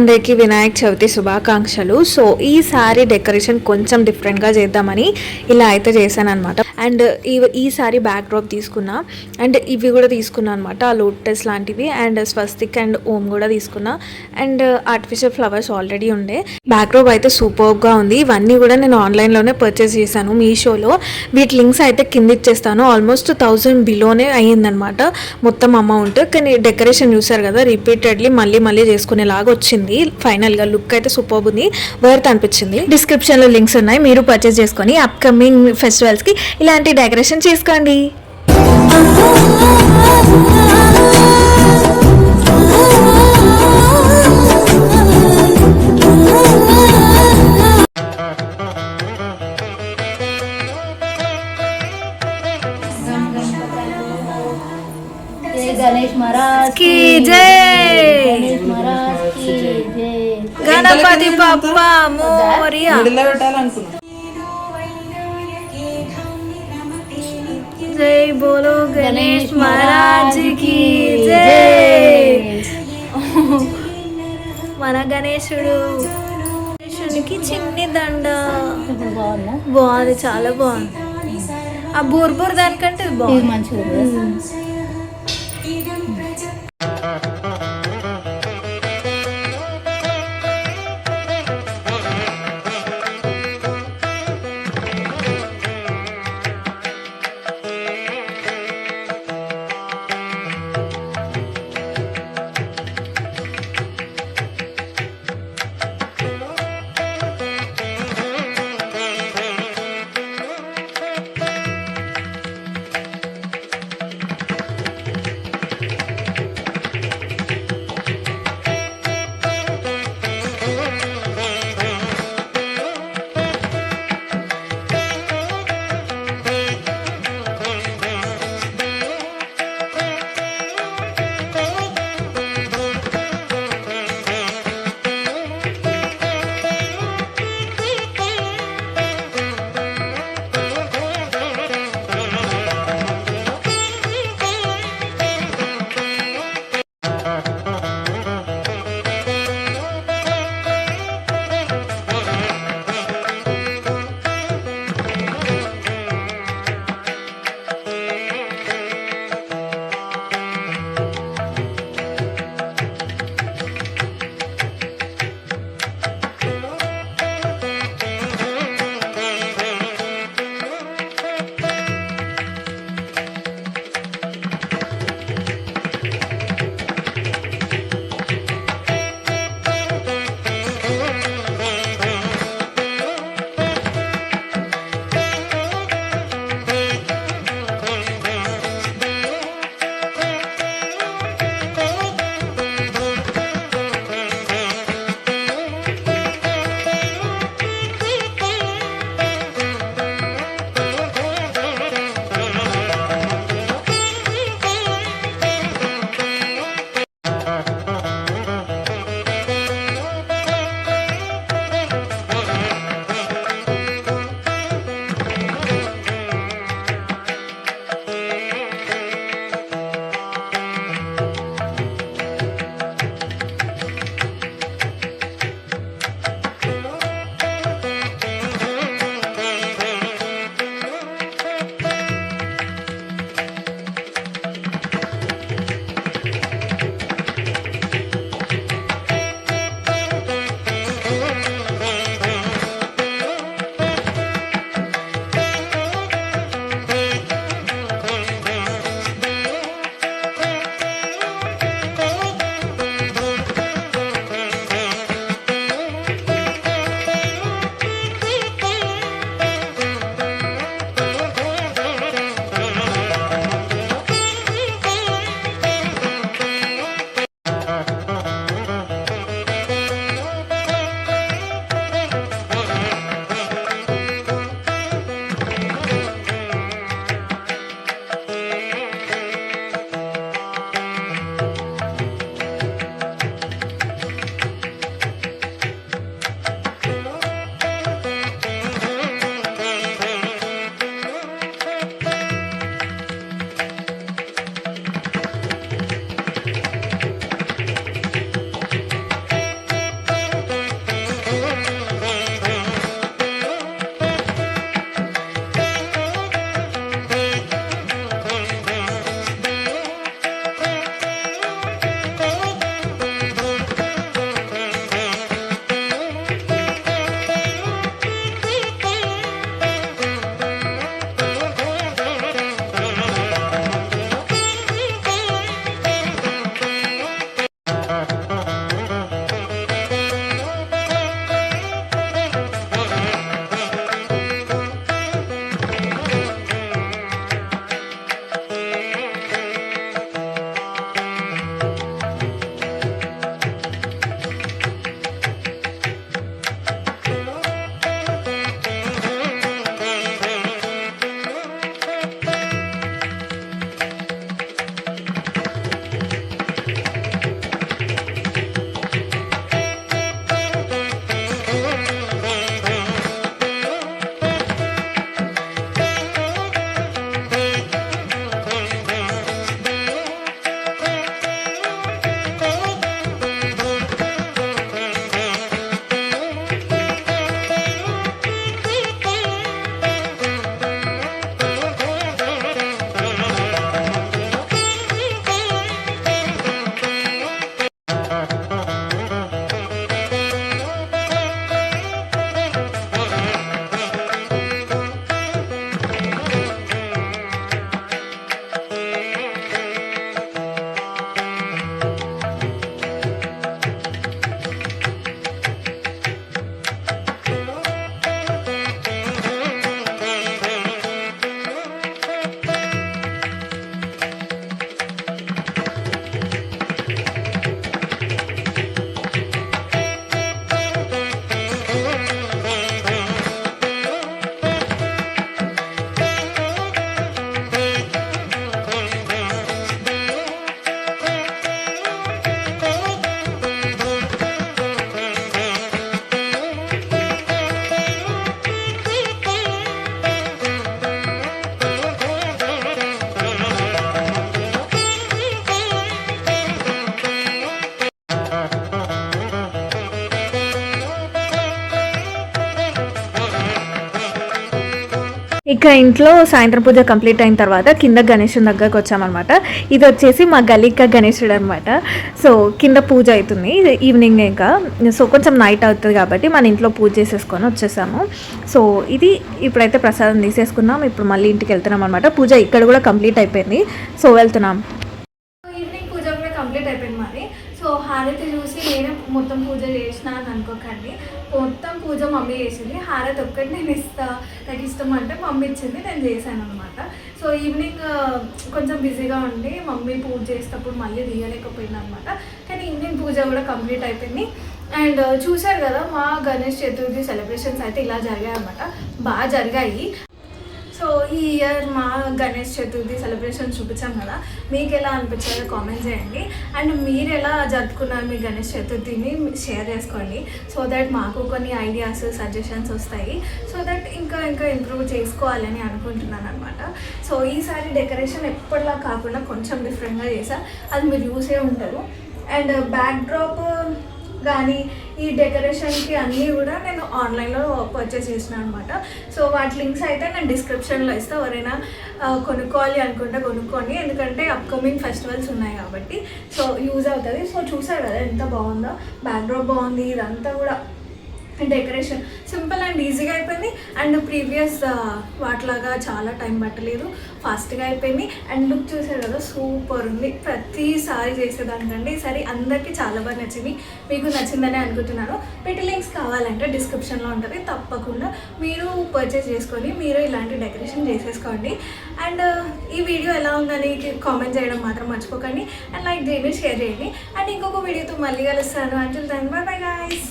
అందరికీ వినాయక చవితి శుభాకాంక్షలు. సో ఈసారి డెకరేషన్ కొంచెం డిఫరెంట్గా చేద్దామని ఇలా అయితే చేశాను అనమాట. అండ్ ఈసారి బ్యాక్ డ్రాప్ తీసుకున్నా అండ్ ఇవి కూడా తీసుకున్నా అనమాట, ఆ లోటస్ లాంటివి అండ్ స్వస్తిక్ అండ్ ఓం కూడా తీసుకున్నా. అండ్ ఆర్టిఫిషియల్ ఫ్లవర్స్ ఆల్రెడీ ఉండే. బ్యాక్ డ్రాప్ అయితే సూపర్గా ఉంది. ఇవన్నీ కూడా నేను ఆన్లైన్లోనే పర్చేస్ చేశాను మీషోలో. వీటి లింక్స్ అయితే కింద ఇచ్చేస్తాను. ఆల్మోస్ట్ 1000 బిలోనే అయ్యిందనమాట మొత్తం అమౌంట్. కానీ డెకరేషన్ చూసారు కదా, రిపీటెడ్లీ మళ్ళీ చేసుకునేలాగా వచ్చింది. ఫైనల్ గా లుక్ అయితే సూపర్ ఉంది, వర్త్ అనిపించింది. డిస్క్రిప్షన్ లో లింక్స్ ఉన్నాయి, మీరు పర్చేస్ చేసుకొని అప్కమింగ్ ఫెస్టివల్స్ కి ఇలాంటి డెకరేషన్ చేసుకోండి. गणेश महाराज की जय, गणेश महाराज की जय, गणपति बप्पा मोरया. जय बोलो गणेश महाराज की जय. మన గణేశునికి చిన్ని దండ బాగుంది, చాలా బాగుంది. ఆ బూర్బూర్ దానికంటే బాగుంది, మంచిగా. ఇక ఇంట్లో సాయంత్రం పూజ కంప్లీట్ అయిన తర్వాత కింద గణేశుని దగ్గరకు వచ్చామన్నమాట. ఇది వచ్చేసి మా గలీక గణేశుడు అనమాట. సో కింద పూజ అవుతుంది ఈవినింగ్ ఇంకా. సో కొంచెం నైట్ అవుతుంది కాబట్టి మన ఇంట్లో పూజ చేసేసుకొని వచ్చేసాము. సో ఇది ఇప్పుడైతే ప్రసాదం తీసేసుకున్నాం. ఇప్పుడు మళ్ళీ ఇంటికి వెళ్తున్నాం అనమాట. పూజ ఇక్కడ కూడా కంప్లీట్ అయిపోయింది. సో వెళ్తున్నాం. ఈవినింగ్ పూజ కూడా కంప్లీట్ అయిపోయింది మరి. సో హారతి చూసి నేనే మొత్తం పూజ చేసిన అని అనుకోకండి. మొత్తం పూజ మమ్మీ చేసింది. హారతి ఒక్కటి నేను నాకు ఇష్టం అంటే మమ్మీ ఇచ్చింది, నేను చేశాను అనమాట. సో ఈవినింగ్ కొంచెం బిజీగా ఉండి మమ్మీ పూజ చేసేటప్పుడు మళ్ళీ తీయలేకపోయింది అనమాట. కానీ ఈవినింగ్ పూజ కూడా కంప్లీట్ అయిపోయింది. అండ్ చూశారు కదా మా గణేష్ చతుర్థి సెలబ్రేషన్స్ అయితే ఇలా జరిగాయి అనమాట. బాగా జరిగాయి. సో ఈ ఇయర్ మా గణేష్ చతుర్థి సెలబ్రేషన్ చూపించాం కదా, మీకు ఎలా అనిపించాలో కామెంట్ చేయండి. అండ్ మీరు ఎలా జరుపుకున్నారు మీ గణేష్ చతుర్థిని షేర్ చేసుకోండి. సో దట్ మాకు కొన్ని ఐడియాస్ సజెషన్స్ వస్తాయి. సో దట్ ఇంకా ఇంప్రూవ్ చేసుకోవాలని అనుకుంటున్నాను అనమాట. సో ఈసారి డెకరేషన్ ఎప్పటిలా కాకుండా కొంచెం డిఫరెంట్గా చేశా, అది మీరు చూసే ఉంటారు. అండ్ బ్యాక్ డ్రాప్ కానీ ఈ డెకరేషన్కి అన్నీ కూడా నేను ఆన్లైన్లో పర్చేస్ చేసిన అనమాట. సో వాటి లింక్స్ అయితే నేను డిస్క్రిప్షన్లో ఇస్తాను. ఎవరైనా కొనుక్కోవాలి అనుకుంటే కొనుక్కోండి, ఎందుకంటే అప్కమింగ్ ఫెస్టివల్స్ ఉన్నాయి కాబట్టి సో యూజ్ అవుతుంది. సో చూసారు కదా ఎంత బాగుందో, బ్యాక్డ్రాప్ బాగుంది, ఇదంతా కూడా డెకరేషన్ సింపుల్ అండ్ ఈజీగా అయిపోయింది. అండ్ ప్రీవియస్ వాటిలాగా చాలా టైం పట్టలేదు, ఫాస్ట్గా అయిపోయింది. అండ్ లుక్ చూసారు కదా సూపర్ ఉంది. ప్రతిసారి చేసేదానికంటే ఈసారి అందరికీ చాలా బాగా నచ్చింది. మీకు నచ్చిందని అనుకుంటున్నాను. వీటి లింక్స్ కావాలంటే డిస్క్రిప్షన్లో ఉంటుంది, తప్పకుండా మీరు పర్చేస్ చేసుకొని మీరు ఇలాంటి డెకరేషన్ చేసేసుకోండి. అండ్ ఈ వీడియో ఎలా ఉందని కామెంట్ చేయడం మాత్రం మర్చిపోకండి. అండ్ లైక్ చేయండి, షేర్ చేయండి. అండ్ ఇంకొక వీడియోతో మళ్ళీ కలుస్తాను. Until then bye bye guys.